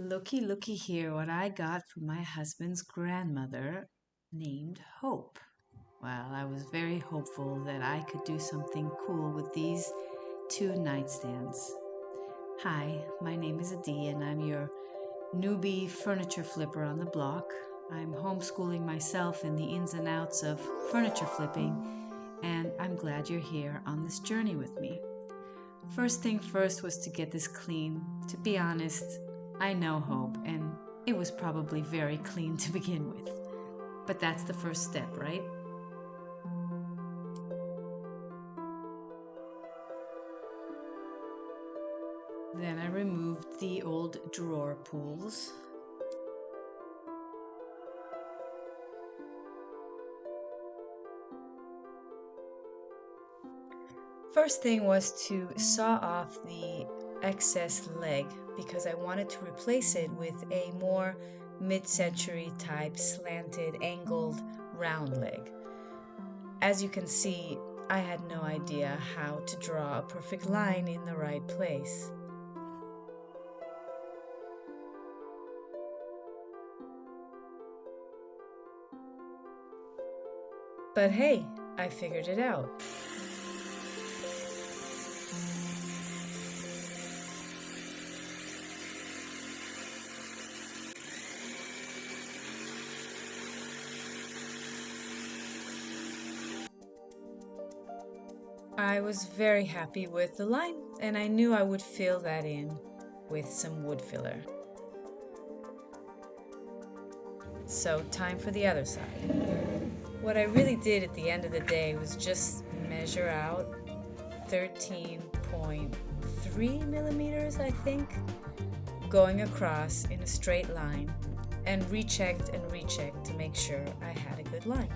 Looky here what I got from my husband's grandmother named Hope. Well, I was very hopeful that I could do something cool with these two nightstands. Hi, my name is Adi and I'm your newbie furniture flipper on the block. I'm homeschooling myself in the ins and outs of furniture flipping, and I'm glad you're here on this journey with me. First thing first was to get this clean. To be honest, I know Hope, and it was probably very clean to begin with. But that's the first step, right? Then I removed the old drawer pulls. First thing was to saw off the excess leg because I wanted to replace it with a more mid-century type slanted angled round leg. As you can see, I had no idea how to draw a perfect line in the right place. But hey, I figured it out. I was very happy with the line, and I knew I would fill that in with some wood filler. So time for the other side. What I really did at the end of the day was just measure out 13.3 millimeters, I think, going across in a straight line, and rechecked to make sure I had a good line.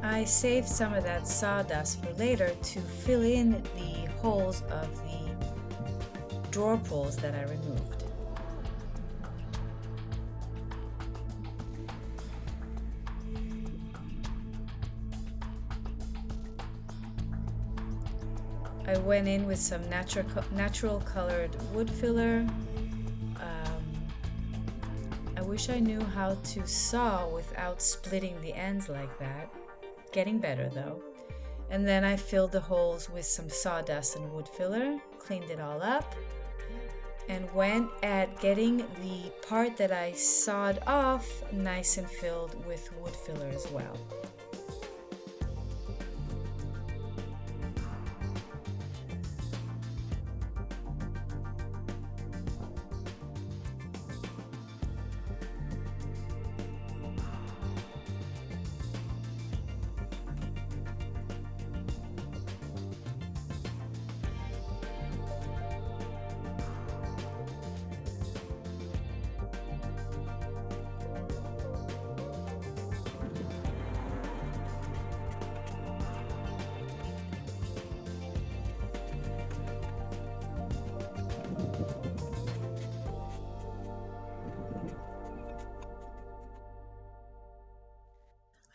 I saved some of that sawdust for later to fill in the holes of the drawer pulls that I removed. I went in with some natural colored wood filler. I wish I knew how to saw without splitting the ends like that. Getting better though. And then I filled the holes with some sawdust and wood filler, cleaned it all up, and went at getting the part that I sawed off nice and filled with wood filler as well.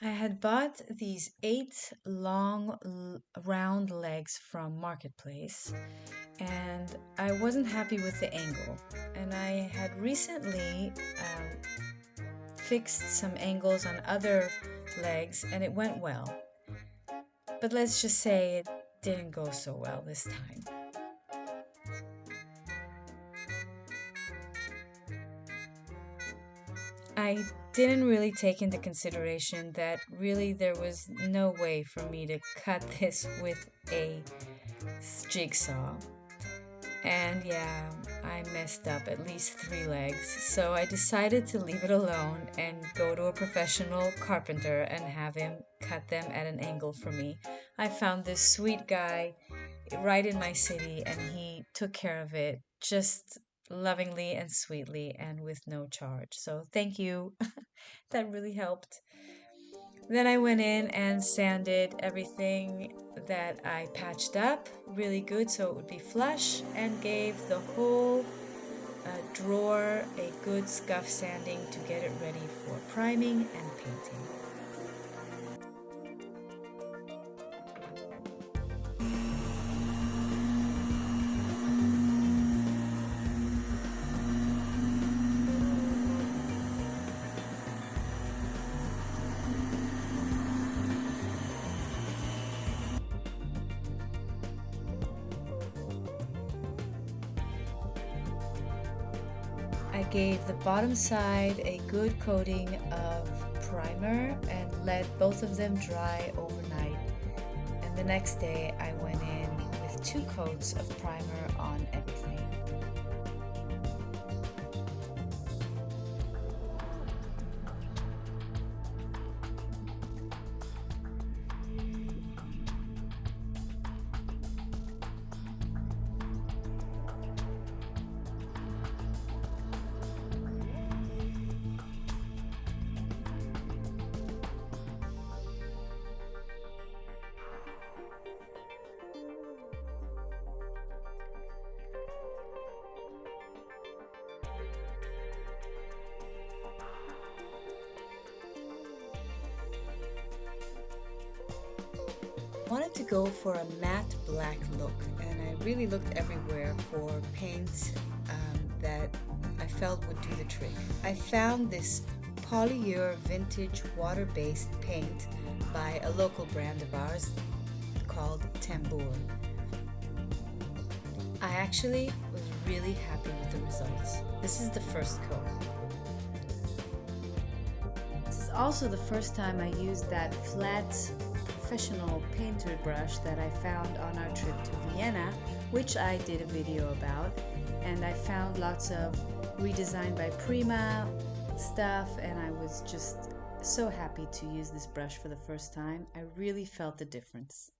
I had bought these 8 long round legs from Marketplace, and I wasn't happy with the angle. And I had recently fixed some angles on other legs, and it went well. But let's just say it didn't go so well this time. I didn't really take into consideration that really there was no way for me to cut this with a jigsaw. And yeah, I messed up at least 3 legs, so I decided to leave it alone and go to a professional carpenter and have him cut them at an angle for me. I found this sweet guy right in my city, and he took care of it just lovingly and sweetly and with no charge. So thank you. That really helped. Then I went in and sanded everything that I patched up really good so it would be flush, and gave the whole drawer a good scuff sanding to get it ready for priming and painting. I gave the bottom side a good coating of primer and let both of them dry overnight. And the next day I went in with 2 coats of primer on everything. I wanted to go for a matte black look, and I really looked everywhere for paints that I felt would do the trick. I found this Poliur Vintage water-based paint by a local brand of ours called Tambur. I actually was really happy with the results. This is the first coat. This is also the first time I used that flat professional painter brush that I found on our trip to Vienna, which I did a video about, and I found lots of redesigned by Prima stuff, and I was just so happy to use this brush for the first time. I really felt the difference.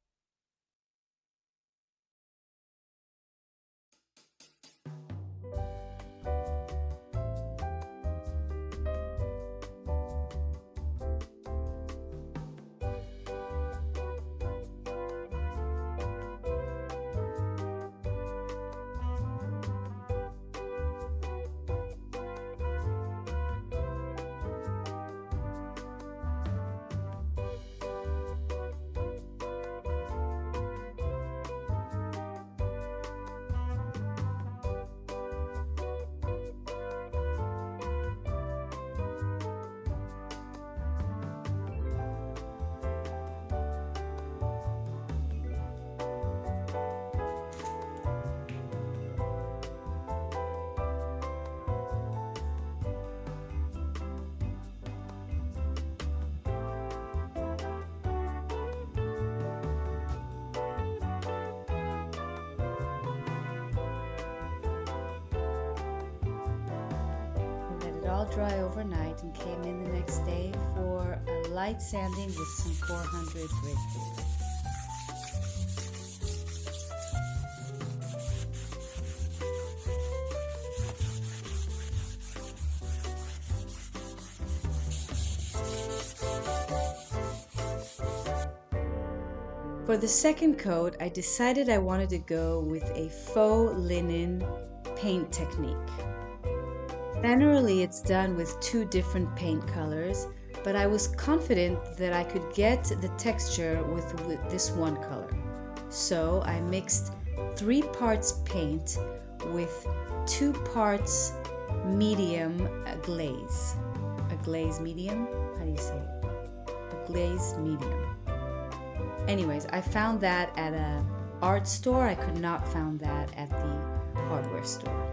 All dry overnight and came in the next day for a light sanding with some 400 grapefruit. For the second coat, I decided I wanted to go with a faux linen paint technique. Generally, it's done with 2 different paint colors, but I was confident that I could get the texture with this one color. So I mixed 3 parts paint with 2 parts medium glaze. A glaze medium? How do you say it? A glaze medium. Anyways, I found that at an art store. I could not find that at the hardware store.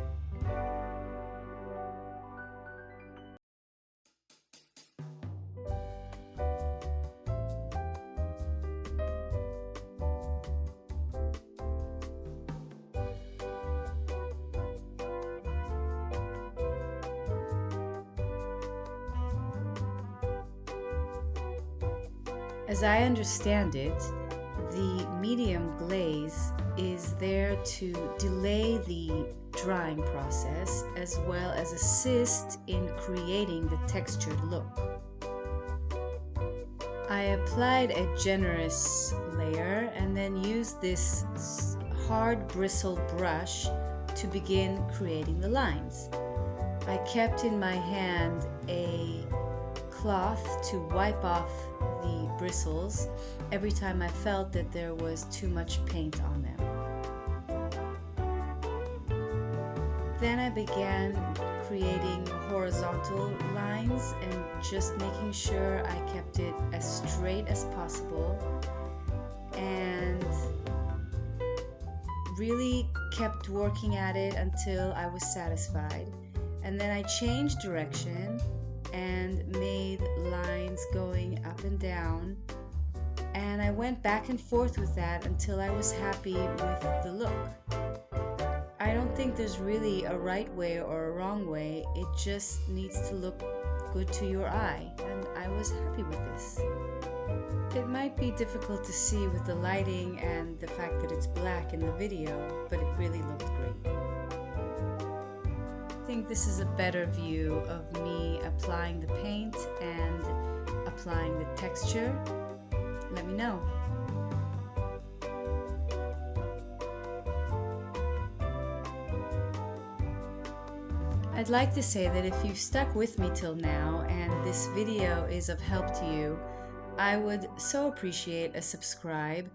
As I understand it, the medium glaze is there to delay the drying process as well as assist in creating the textured look. I applied a generous layer and then used this hard bristle brush to begin creating the lines. I kept in my hand a cloth to wipe off the bristles every time I felt that there was too much paint on them. Then I began creating horizontal lines and just making sure I kept it as straight as possible and really kept working at it until I was satisfied. And then I changed direction and made lines going up and down, and I went back and forth with that until I was happy with the look. I don't think there's really a right way or a wrong way, it just needs to look good to your eye, and I was happy with this. It might be difficult to see with the lighting and the fact that it's black in the video, but it really looked great. I think this is a better view of me applying the paint and applying the texture. Let me know. I'd like to say that if you've stuck with me till now and this video is of help to you, I would so appreciate a subscribe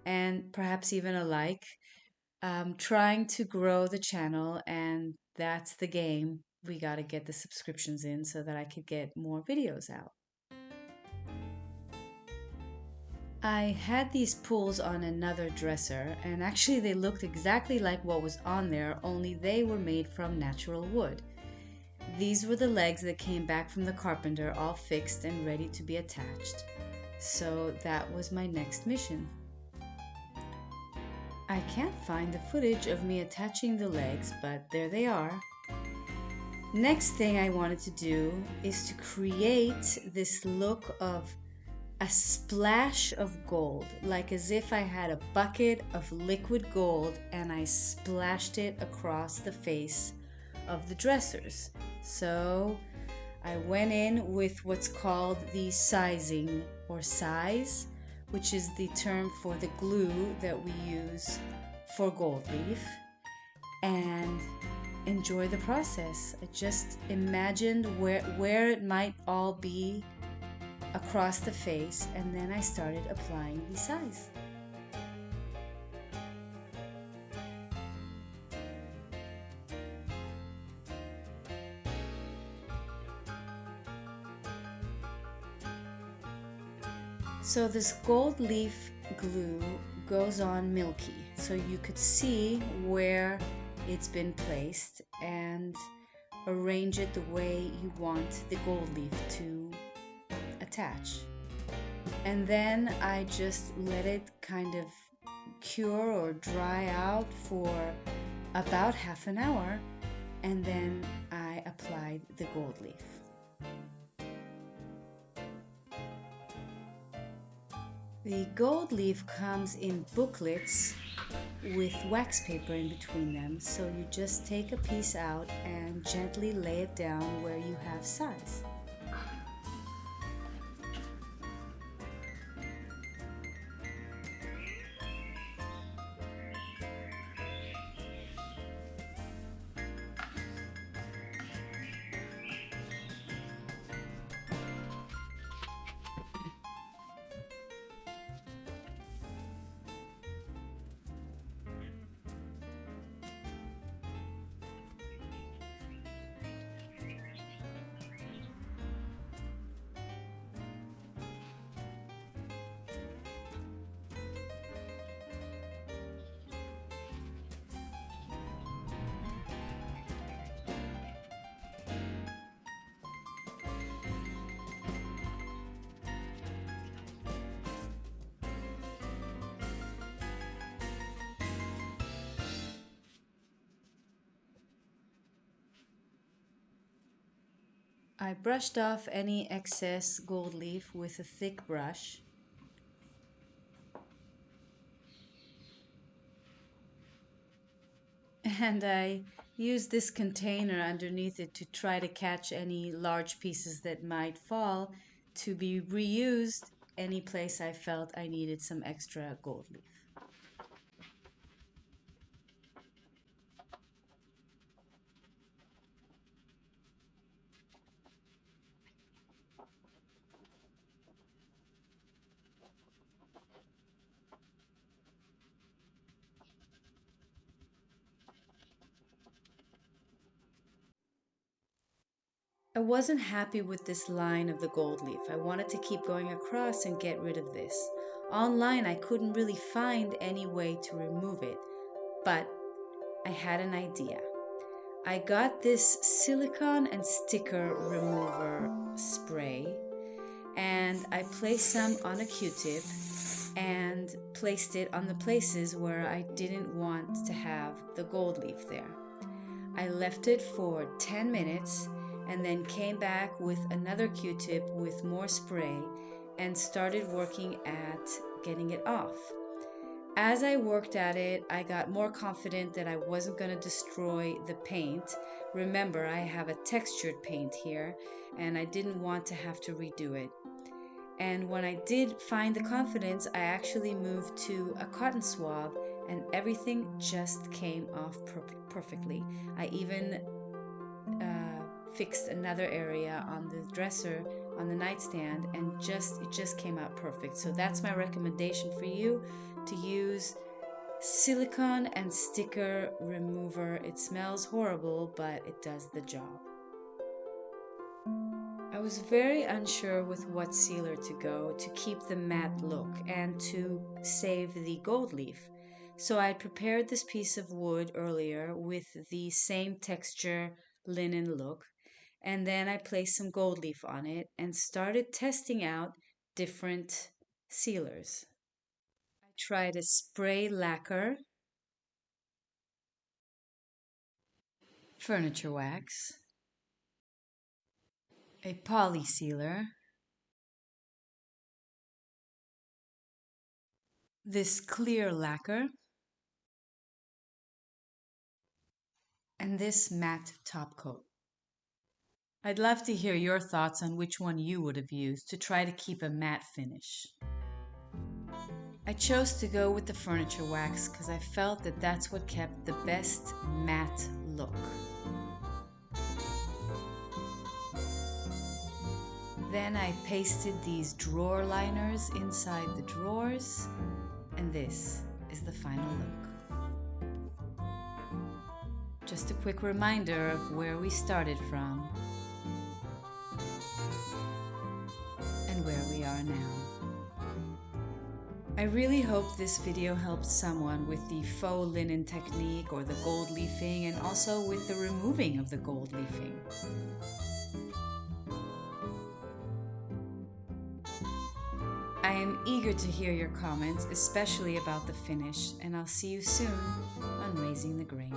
and perhaps even a like. I'm trying to grow the channel, and that's the game. We got to get the subscriptions in so that I could get more videos out. I had these pulls on another dresser, and actually they looked exactly like what was on there, only they were made from natural wood. These were the legs that came back from the carpenter, all fixed and ready to be attached. So that was my next mission. I can't find the footage of me attaching the legs, but there they are. Next thing I wanted to do is to create this look of a splash of gold, like as if I had a bucket of liquid gold and I splashed it across the face of the dressers. So I went in with what's called the sizing or size, which is the term for the glue that we use for gold leaf, and enjoy the process. I just imagined where it might all be across the face, and then I started applying the size. So this gold leaf glue goes on milky, so you could see where it's been placed and arrange it the way you want the gold leaf to attach. And then I just let it kind of cure or dry out for about half an hour, and then I applied the gold leaf. The gold leaf comes in booklets with wax paper in between them, so you just take a piece out and gently lay it down where you have size. I brushed off any excess gold leaf with a thick brush. And I used this container underneath it to try to catch any large pieces that might fall to be reused any place I felt I needed some extra gold leaf. I wasn't happy with this line of the gold leaf. I wanted to keep going across and get rid of this. Online, I couldn't really find any way to remove it, but I had an idea. I got this silicone and sticker remover spray, and I placed some on a Q-tip and placed it on the places where I didn't want to have the gold leaf there. I left it for 10 minutes and then came back with another Q-tip with more spray and started working at getting it off. As I worked at it, I got more confident that I wasn't going to destroy the paint. Remember, I have a textured paint here and I didn't want to have to redo it. And when I did find the confidence, I actually moved to a cotton swab and everything just came off perfectly. I even fixed another area on the dresser on the nightstand and it just came out perfect. So that's my recommendation for you, to use silicone and sticker remover. It smells horrible, but it does the job. I was very unsure with what sealer to go to keep the matte look and to save the gold leaf. So I prepared this piece of wood earlier with the same texture linen look, and then I placed some gold leaf on it and started testing out different sealers. I tried a spray lacquer, furniture wax, a poly sealer, this clear lacquer, and this matte top coat. I'd love to hear your thoughts on which one you would have used to try to keep a matte finish. I chose to go with the furniture wax because I felt that that's what kept the best matte look. Then I pasted these drawer liners inside the drawers, and this is the final look. Just a quick reminder of where we started from and where we are now. I really hope this video helped someone with the faux linen technique or the gold leafing, and also with the removing of the gold leafing. I am eager to hear your comments, especially about the finish, and I'll see you soon on Raising the Grain.